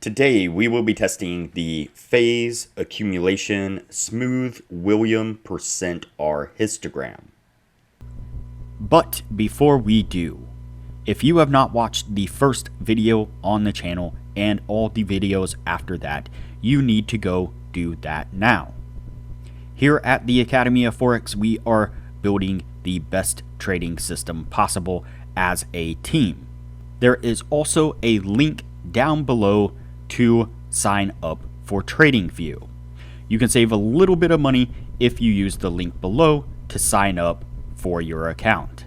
Today we will be testing the phase accumulation smooth William %R histogram. But before we do, if you have not watched the first video on the channel and all the videos after that, you need to go do that now. Here at the Academy of Forex, we are building the best trading system possible as a team. There is also a link down below to sign up for TradingView. You can save a little bit of money if you use the link below to sign up for your account.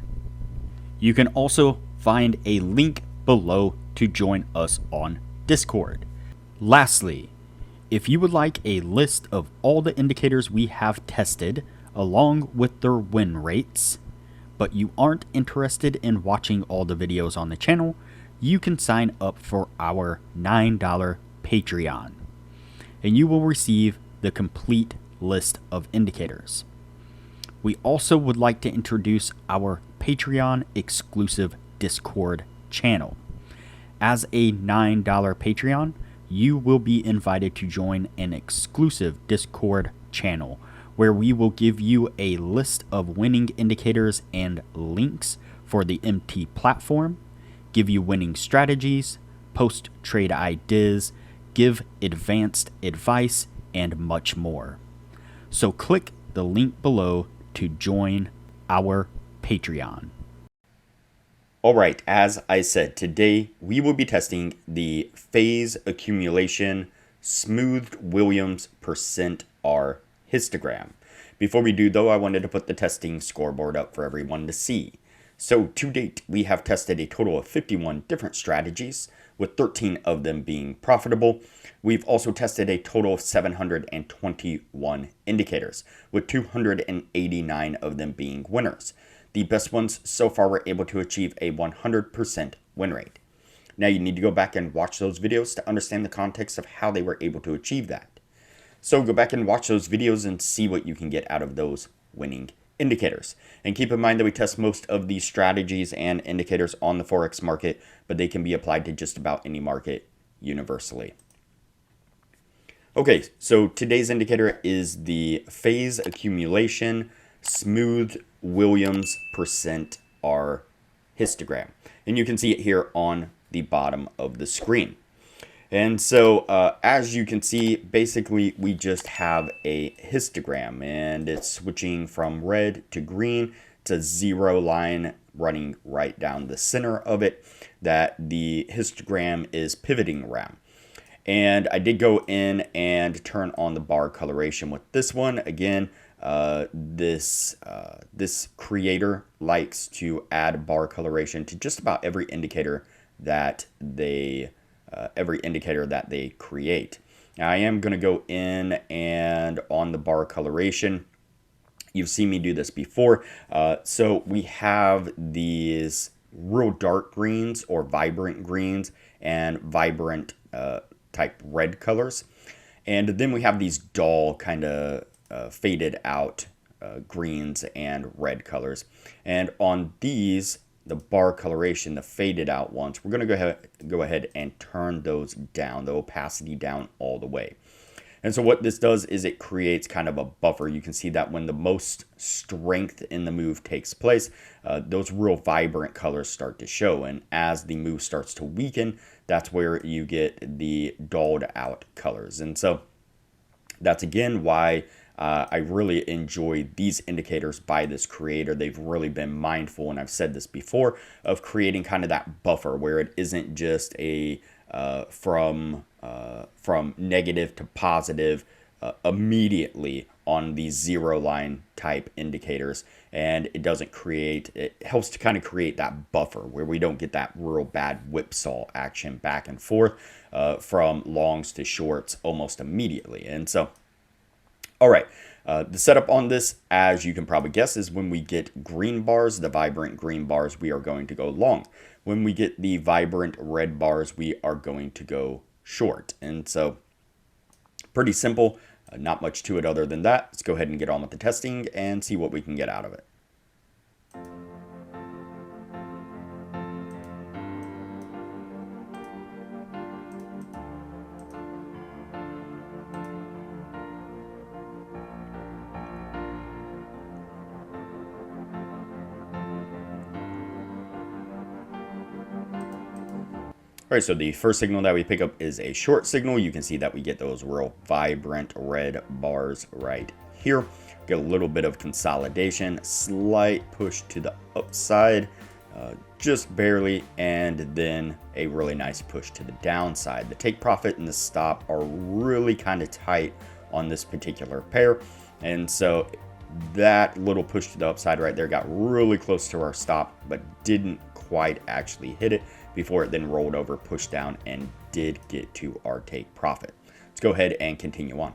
You can also find a link below to join us on Discord. Lastly, if you would like a list of all the indicators we have tested along with their win rates, but you aren't interested in watching all the videos on the channel, you can sign up for our $9 Patreon, and you will receive the complete list of indicators. We also would like to introduce our Patreon exclusive Discord channel. As a $9 Patreon, you will be invited to join an exclusive Discord channel where we will give you a list of winning indicators and links for the MT platform, give you winning strategies, post trade ideas, give advanced advice, and much more. So click the link below to join our Patreon. Alright, as I said, today we will be testing the phase accumulation smoothed Williams %R histogram. Before we do though, I wanted to put the testing scoreboard up for everyone to see. So to date, we have tested a total of 51 different strategies, with 13 of them being profitable. We've also tested a total of 721 indicators, with 289 of them being winners. The best ones so far were able to achieve a 100% win rate. Now you need to go back and watch those videos to understand the context of how they were able to achieve that. So go back and watch those videos and see what you can get out of those winning indicators. And keep in mind that we test most of these strategies and indicators on the Forex market, but they can be applied to just about any market universally. Okay, so today's indicator is the phase accumulation smooth Williams %R histogram. And you can see it here on the bottom of the screen. And so as you can see, basically we just have a histogram, and it's switching from red to green. It's a zero line running right down the center of it that the histogram is pivoting around. And I did go in and turn on the bar coloration with this one. Again, this creator likes to add bar coloration to just about every indicator that they create. Now I am going to go in and on the bar coloration, you've seen me do this before. So we have these real dark greens or vibrant greens and vibrant type red colors. And then we have these dull kind of faded out greens and red colors. And on these, the bar coloration, the faded out ones, we're going to go ahead and turn those down, the opacity down all the way. And so what this does is it creates kind of a buffer. You can see that when the most strength in the move takes place, those real vibrant colors start to show. And as the move starts to weaken, that's where you get the dulled out colors. And so that's again why I really enjoy these indicators by this creator. They've really been mindful, and I've said this before, of creating kind of that buffer where it isn't just a from negative to positive immediately on these zero line type indicators, and it helps to kind of create that buffer where we don't get that real bad whipsaw action back and forth from longs to shorts almost immediately. And so all right, the setup on this, as you can probably guess, is when we get green bars, the vibrant green bars, we are going to go long. When we get the vibrant red bars, we are going to go short. And so pretty simple, not much to it other than that. Let's go ahead and get on with the testing and see what we can get out of it. All right, so the first signal that we pick up is a short signal. You can see that we get those real vibrant red bars right here. Get a little bit of consolidation, slight push to the upside, just barely, and then a really nice push to the downside. The take profit and the stop are really kind of tight on this particular pair, and so that little push to the upside right there got really close to our stop, but didn't quite actually hit it before it then rolled over, pushed down, and did get to our take profit. Let's go ahead and continue on.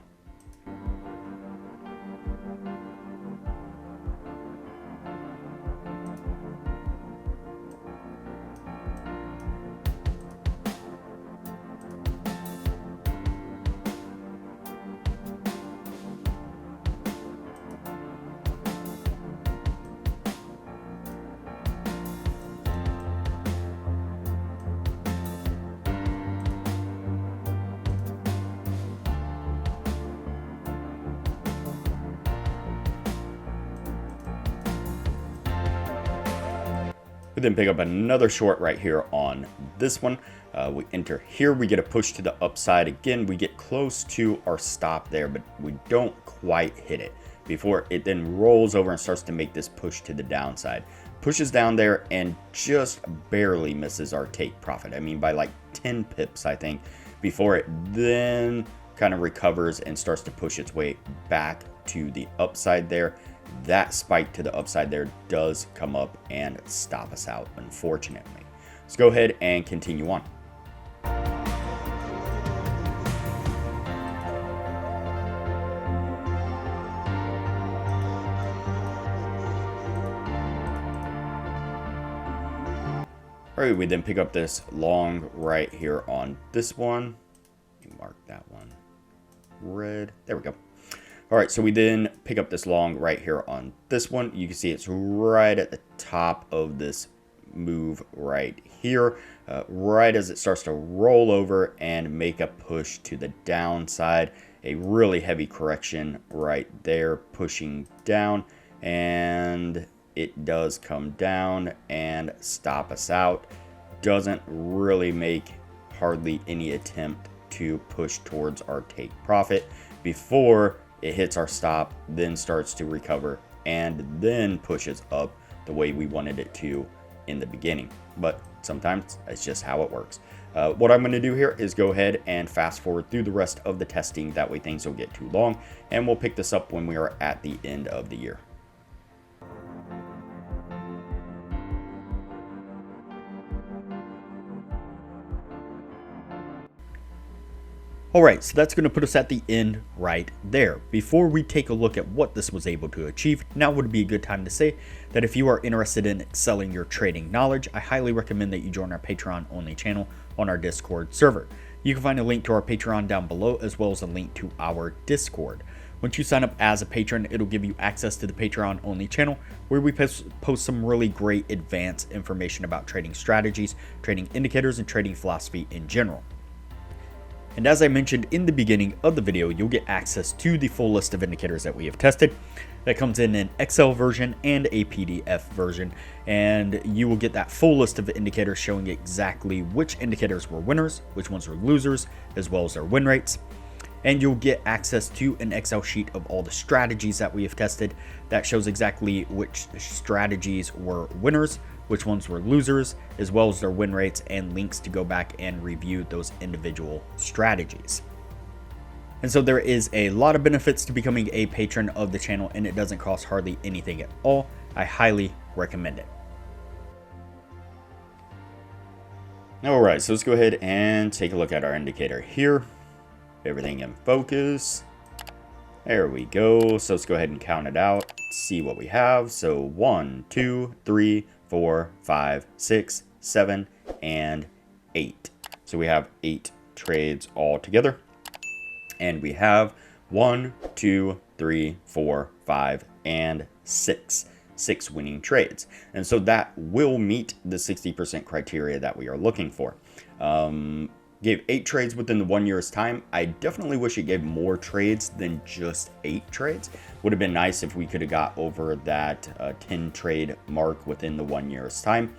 We then pick up another short right here on this one. We enter here, we get a push to the upside. Again, we get close to our stop there, but we don't quite hit it before it then rolls over and starts to make this push to the downside. Pushes down there and just barely misses our take profit. I mean, by like 10 pips, I think, before it then kind of recovers and starts to push its way back to the upside there. That spike to the upside there does come up and stop us out, unfortunately. Let's go ahead and continue on. All right, we then pick up this long right here on this one. Mark that one red. There we go. All right, so we then pick up this long right here on this one. You can see it's right at the top of this move right here, right as it starts to roll over and make a push to the downside. A really heavy correction right there, pushing down, and it does come down and stop us out. Doesn't really make hardly any attempt to push towards our take profit before it hits our stop, then starts to recover, and then pushes up the way we wanted it to in the beginning. But sometimes that's just how it works. What I'm going to do here is go ahead and fast forward through the rest of the testing. That way things don't get too long, and we'll pick this up when we are at the end of the year. Alright, so that's going to put us at the end right there. Before we take a look at what this was able to achieve, now would be a good time to say that if you are interested in excelling your trading knowledge, I highly recommend that you join our Patreon only channel on our Discord server. You can find a link to our Patreon down below, as well as a link to our Discord. Once you sign up as a patron, it'll give you access to the Patreon only channel, where we post some really great advanced information about trading strategies, trading indicators, and trading philosophy in general. And as I mentioned in the beginning of the video, you'll get access to the full list of indicators that we have tested. That comes in an Excel version and a PDF version, and you will get that full list of indicators showing exactly which indicators were winners, which ones were losers, as well as their win rates. And you'll get access to an Excel sheet of all the strategies that we have tested that shows exactly which strategies were winners, which ones were losers, as well as their win rates, and links to go back and review those individual strategies. And so there is a lot of benefits to becoming a patron of the channel, and it doesn't cost hardly anything at all. I highly recommend it. Alright, so let's go ahead and take a look at our indicator here. Everything in focus. There we go. So let's go ahead and count it out. See what we have. So 1, 2, 3, 4, 5, 6, 7, and 8. So we have 8 trades all together. And we have 1, 2, 3, 4, 5, and 6. 6 winning trades. And so that will meet the 60% criteria that we are looking for. Gave 8 trades within the 1 year's time. I definitely wish it gave more trades than just 8 trades. Would have been nice if we could have got over that 10 trade mark within the 1 year's time.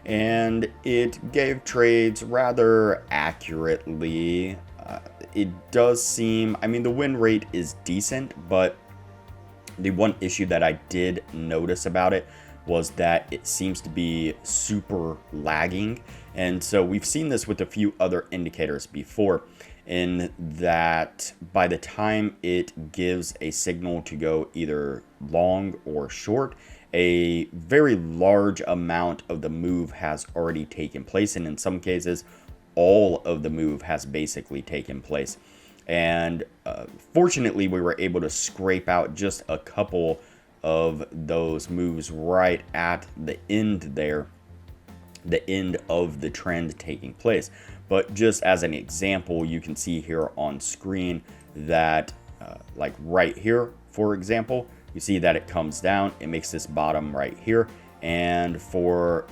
and it gave trades rather accurately. It does seem, I mean, the win rate is decent, but the one issue that I did notice about it was that it seems to be super lagging. And so we've seen this with a few other indicators before, in that by the time it gives a signal to go either long or short, a very large amount of the move has already taken place. And in some cases, all of the move has basically taken place. And fortunately, we were able to scrape out just a couple of those moves right at the end there, the end of the trend taking place. But just as an example, you can see here on screen that like right here, for example, you see that it comes down, it makes this bottom right here. And for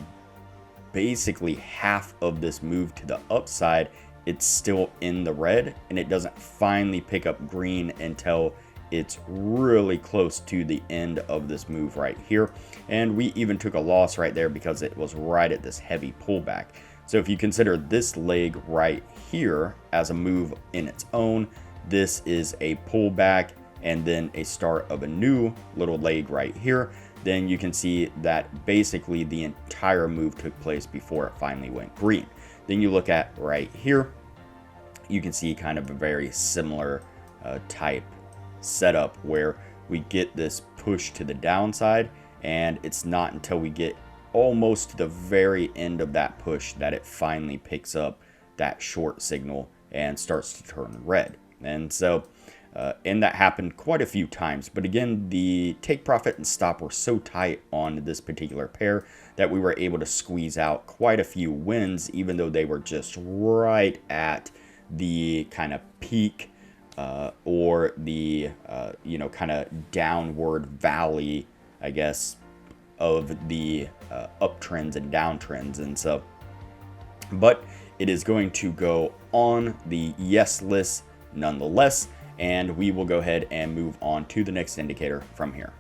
basically half of this move to the upside, it's still in the red, and it doesn't finally pick up green until it's really close to the end of this move right here. And we even took a loss right there because it was right at this heavy pullback. So if you consider this leg right here as a move in its own, this is a pullback and then a start of a new little leg right here, then you can see that basically the entire move took place before it finally went green. Then you look at right here, you can see kind of a very similar type setup where we get this push to the downside, and it's not until we get almost to the very end of that push that it finally picks up that short signal and starts to turn red. And so and that happened quite a few times. But again, the take profit and stop were so tight on this particular pair that we were able to squeeze out quite a few wins, even though they were just right at the kind of peak or the, kind of downward valley, I guess, of the uptrends and downtrends. And so, but it is going to go on the yes list nonetheless. And we will go ahead and move on to the next indicator from here.